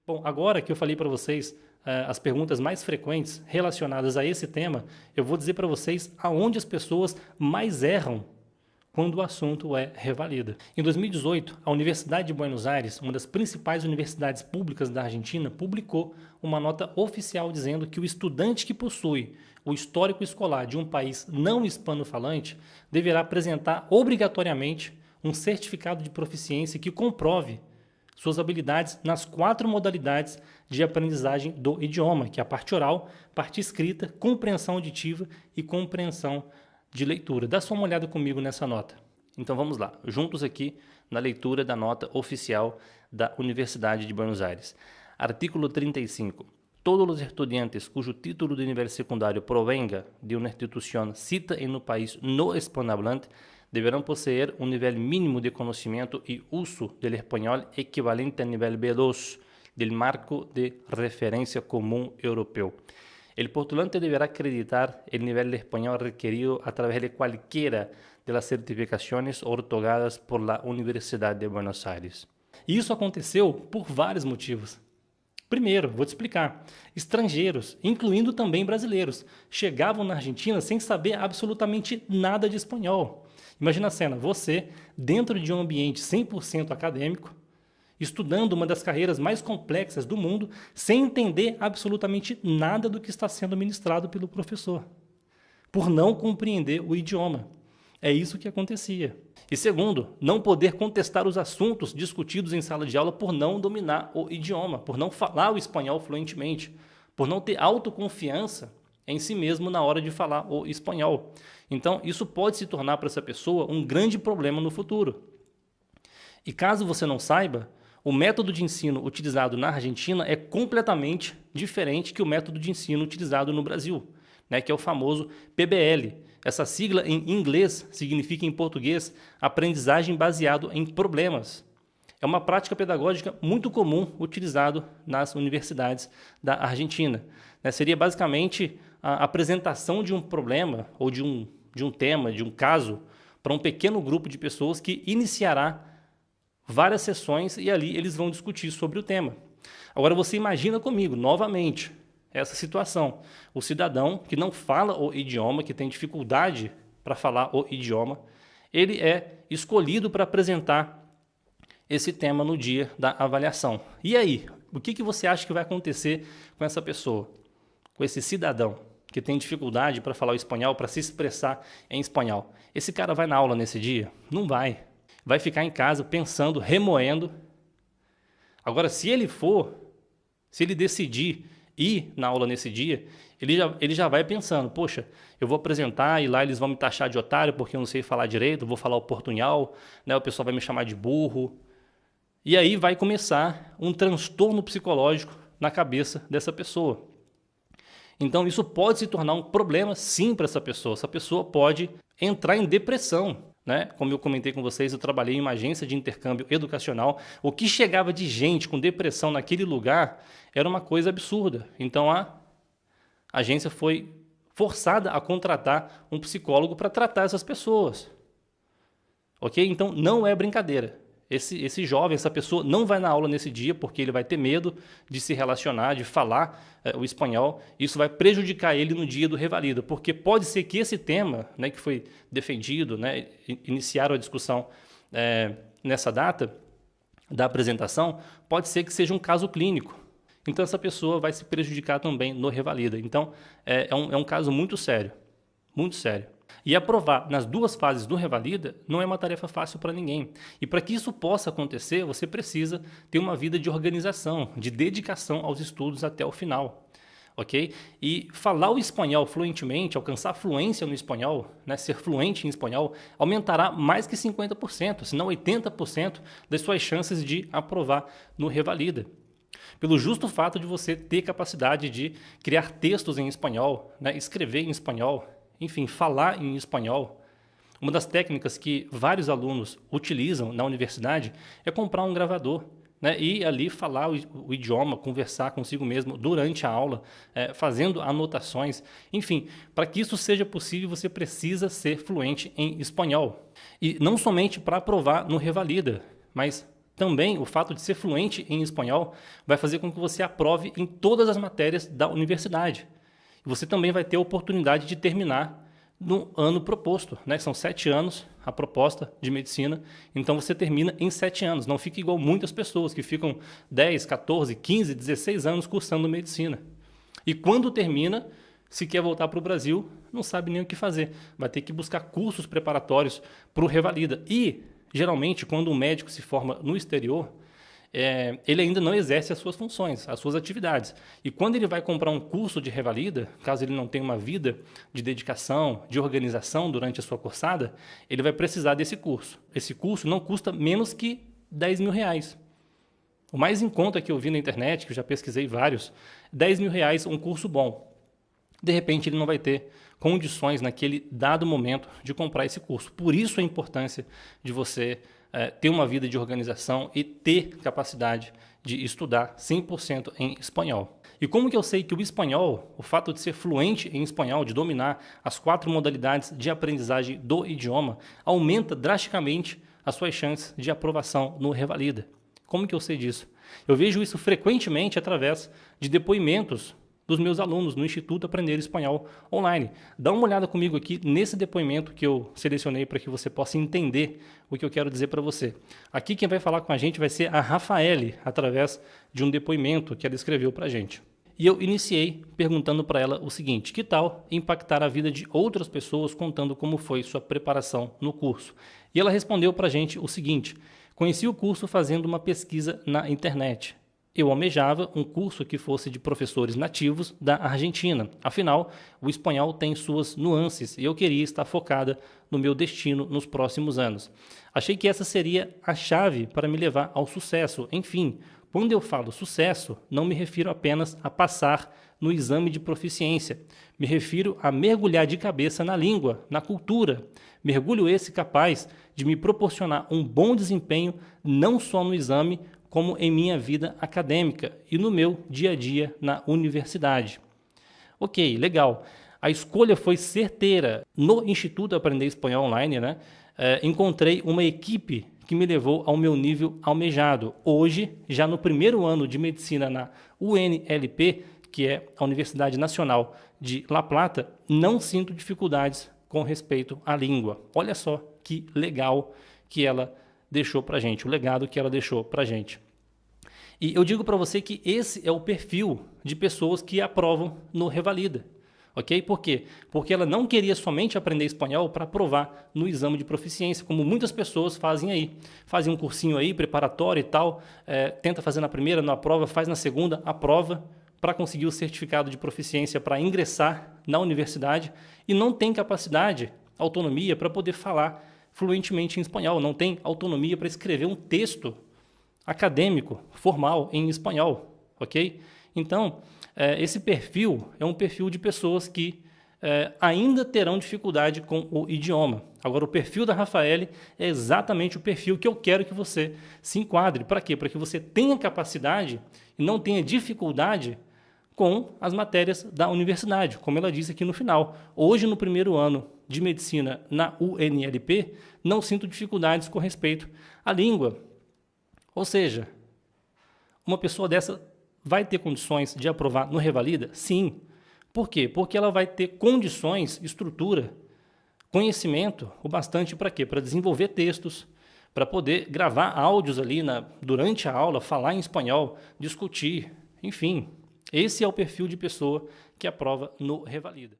Bom, agora que eu falei para vocês as perguntas mais frequentes relacionadas a esse tema, eu vou dizer para vocês aonde as pessoas mais erram quando o assunto é revalida. Em 2018, a Universidade de Buenos Aires, uma das principais universidades públicas da Argentina, publicou uma nota oficial dizendo que o estudante que possui o histórico escolar de um país não hispano-falante deverá apresentar obrigatoriamente um certificado de proficiência que comprove suas habilidades nas 4 modalidades de aprendizagem do idioma, que é a parte oral, parte escrita, compreensão auditiva e compreensão de leitura. Dá só uma olhada comigo nessa nota. Então vamos lá, juntos aqui na leitura da nota oficial da Universidade de Buenos Aires. Artículo 35. Todos los estudiantes cuyo título de nivel secundario provenga de una institución cita en un país no hispanohablante deverão possuir um nível mínimo de conhecimento e uso do espanhol equivalente ao nível B2 do marco de referência comum europeu. O postulante deverá acreditar o nível de espanhol requerido a través de qualquer das certificações otorgadas por la Universidade de Buenos Aires. E isso aconteceu por vários motivos. Primeiro, vou te explicar. Estrangeiros, incluindo também brasileiros, chegavam na Argentina sem saber absolutamente nada de espanhol. Imagina a cena, você dentro de um ambiente 100% acadêmico, estudando uma das carreiras mais complexas do mundo, sem entender absolutamente nada do que está sendo ministrado pelo professor, por não compreender o idioma. É isso que acontecia. E segundo, não poder contestar os assuntos discutidos em sala de aula por não dominar o idioma, por não falar o espanhol fluentemente, por não ter autoconfiança em si mesmo na hora de falar o espanhol. Então, isso pode se tornar para essa pessoa um grande problema no futuro. E caso você não saiba, o método de ensino utilizado na Argentina é completamente diferente que o método de ensino utilizado no Brasil, né, que é o famoso PBL. Essa sigla em inglês significa em português aprendizagem baseado em problemas. É uma prática pedagógica muito comum utilizado nas universidades da Argentina. Né, seria basicamente a apresentação de um problema ou de um tema, de um caso, para um pequeno grupo de pessoas que iniciará várias sessões e ali eles vão discutir sobre o tema. Agora você imagina comigo, novamente, essa situação. O cidadão que não fala o idioma, que tem dificuldade para falar o idioma, ele é escolhido para apresentar esse tema no dia da avaliação. E aí, o que você acha que vai acontecer com essa pessoa, com esse cidadão que tem dificuldade para falar o espanhol, para se expressar em espanhol? Esse cara vai na aula nesse dia? Não vai. Vai ficar em casa pensando, remoendo. Agora, se ele decidir ir na aula nesse dia, ele já vai pensando, poxa, eu vou apresentar e lá eles vão me taxar de otário porque eu não sei falar direito, eu vou falar o portunhol, né, o pessoal vai me chamar de burro. E aí vai começar um transtorno psicológico na cabeça dessa pessoa. Então isso pode se tornar um problema sim para essa pessoa. Essa pessoa pode entrar em depressão. Né? Como eu comentei com vocês, eu trabalhei em uma agência de intercâmbio educacional. O que chegava de gente com depressão naquele lugar era uma coisa absurda. Então a agência foi forçada a contratar um psicólogo para tratar essas pessoas. Ok? Então não é brincadeira. Esse jovem, essa pessoa não vai na aula nesse dia porque ele vai ter medo de se relacionar, de falar o espanhol. Isso vai prejudicar ele no dia do revalida, porque pode ser que esse tema, né, que foi defendido, né, iniciaram a discussão nessa data da apresentação, pode ser que seja um caso clínico. Então essa pessoa vai se prejudicar também no revalida. Então é um caso muito sério, muito sério. E aprovar nas 2 fases do revalida não é uma tarefa fácil para ninguém. E para que isso possa acontecer, você precisa ter uma vida de organização, de dedicação aos estudos até o final. Ok? E falar o espanhol fluentemente, alcançar fluência no espanhol, né, ser fluente em espanhol, aumentará mais que 50%, se não 80% das suas chances de aprovar no revalida. Pelo justo fato de você ter capacidade de criar textos em espanhol, né, escrever em espanhol, enfim, falar em espanhol. Uma das técnicas que vários alunos utilizam na universidade é comprar um gravador né, e ali falar o idioma, conversar consigo mesmo durante a aula, fazendo anotações, enfim, para que isso seja possível você precisa ser fluente em espanhol. E não somente para aprovar no Revalida, mas também o fato de ser fluente em espanhol vai fazer com que você aprove em todas as matérias da universidade. E você também vai ter a oportunidade de terminar no ano proposto, né? São 7 anos a proposta de medicina, então você termina em 7 anos. Não fica igual muitas pessoas que ficam 10, 14, 15, 16 anos cursando medicina. E quando termina, se quer voltar para o Brasil, não sabe nem o que fazer. Vai ter que buscar cursos preparatórios para o Revalida. E, geralmente, quando um médico se forma no exterior, ele ainda não exerce as suas funções, as suas atividades. E quando ele vai comprar um curso de Revalida, caso ele não tenha uma vida de dedicação, de organização durante a sua cursada, ele vai precisar desse curso. Esse curso não custa menos que R$10.000. O mais em conta que eu vi na internet, que eu já pesquisei vários, R$10.000 um curso bom. De repente ele não vai ter condições naquele dado momento de comprar esse curso. Por isso a importância de você ter uma vida de organização e ter capacidade de estudar 100% em espanhol. E como que eu sei que o espanhol, o fato de ser fluente em espanhol, de dominar as 4 modalidades de aprendizagem do idioma, aumenta drasticamente as suas chances de aprovação no Revalida? Como que eu sei disso? Eu vejo isso frequentemente através de depoimentos dos meus alunos no Instituto Aprender Espanhol Online. Dá uma olhada comigo aqui nesse depoimento que eu selecionei para que você possa entender o que eu quero dizer para você. Aqui quem vai falar com a gente vai ser a Rafaele, através de um depoimento que ela escreveu para a gente. E eu iniciei perguntando para ela o seguinte: que tal impactar a vida de outras pessoas contando como foi sua preparação no curso? E ela respondeu para a gente o seguinte: conheci o curso fazendo uma pesquisa na internet. Eu almejava um curso que fosse de professores nativos da Argentina. Afinal, o espanhol tem suas nuances e eu queria estar focada no meu destino nos próximos anos. Achei que essa seria a chave para me levar ao sucesso. Enfim, quando eu falo sucesso, não me refiro apenas a passar no exame de proficiência. Me refiro a mergulhar de cabeça na língua, na cultura. Mergulho esse capaz de me proporcionar um bom desempenho não só no exame, como em minha vida acadêmica e no meu dia a dia na universidade. Ok, legal. A escolha foi certeira. No Instituto Aprender Espanhol Online, né, encontrei uma equipe que me levou ao meu nível almejado. Hoje, já no primeiro ano de medicina na UNLP, que é a Universidade Nacional de La Plata, não sinto dificuldades com respeito à língua. Olha só que legal que ela deixou para a gente, o legado que ela deixou para a gente. E eu digo para você que esse é o perfil de pessoas que aprovam no Revalida, ok? Por quê? Porque ela não queria somente aprender espanhol para aprovar no exame de proficiência, como muitas pessoas fazem aí. Fazem um cursinho aí, preparatório e tal, tenta fazer na primeira, não aprova, faz na segunda, aprova, para conseguir o certificado de proficiência para ingressar na universidade e não tem capacidade, autonomia para poder falar fluentemente em espanhol, não tem autonomia para escrever um texto acadêmico, formal, em espanhol, ok? Então, esse perfil é um perfil de pessoas que ainda terão dificuldade com o idioma. Agora, o perfil da Rafaele é exatamente o perfil que eu quero que você se enquadre. Para quê? Para que você tenha capacidade e não tenha dificuldade com as matérias da universidade, como ela disse aqui no final. Hoje, no primeiro ano de medicina na UNLP, não sinto dificuldades com respeito à língua. Ou seja, uma pessoa dessa vai ter condições de aprovar no Revalida? Sim. Por quê? Porque ela vai ter condições, estrutura, conhecimento, o bastante para quê? Para desenvolver textos, para poder gravar áudios ali durante a aula, falar em espanhol, discutir, enfim. Esse é o perfil de pessoa que aprova no Revalida.